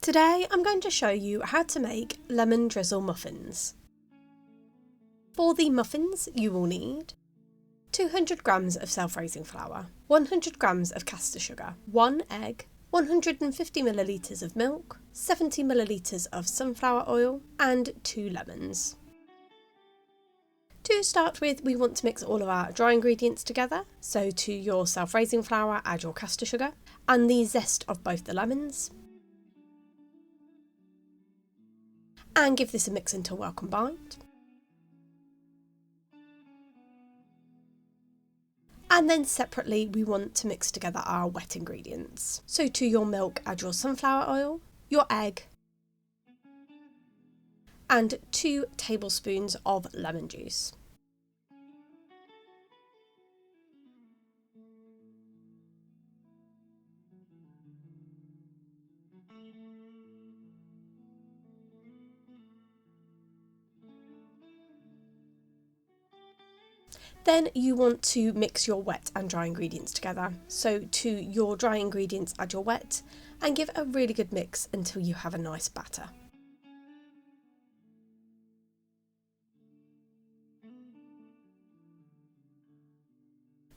Today I'm going to show you how to make lemon drizzle muffins. For the muffins you will need 200 grams of self-raising flour, 100 grams of caster sugar, 1 egg, 150 millilitres of milk, 70 millilitres of sunflower oil and 2 lemons. To start with, we want to mix all of our dry ingredients together, so to your self-raising flour add your caster sugar and the zest of both the lemons. And give this a mix until well combined. And then separately we want to mix together our wet ingredients. So to your milk add your sunflower oil, your egg and 2 tablespoons of lemon juice. Then you want to mix your wet and dry ingredients together. So to your dry ingredients add your wet and give a really good mix until you have a nice batter.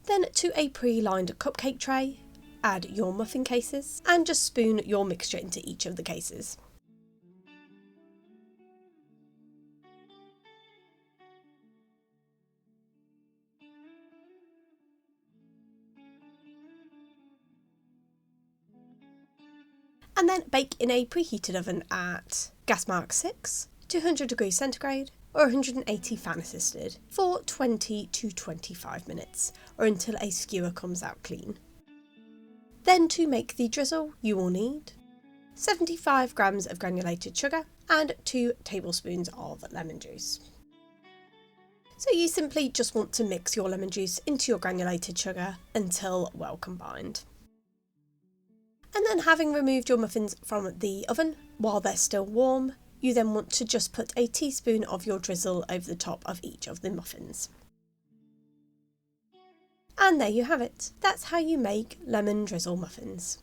Then to a pre-lined cupcake tray, add your muffin cases and just spoon your mixture into each of the cases. And then bake in a preheated oven at gas mark 6, 200 degrees centigrade or 180 fan assisted for 20 to 25 minutes or until a skewer comes out clean. Then to make the drizzle you will need 75 grams of granulated sugar and 2 tablespoons of lemon juice. So you simply just want to mix your lemon juice into your granulated sugar until well combined. And then having removed your muffins from the oven while they're still warm, you then want to just put a teaspoon of your drizzle over the top of each of the muffins. And there you have it. That's how you make lemon drizzle muffins.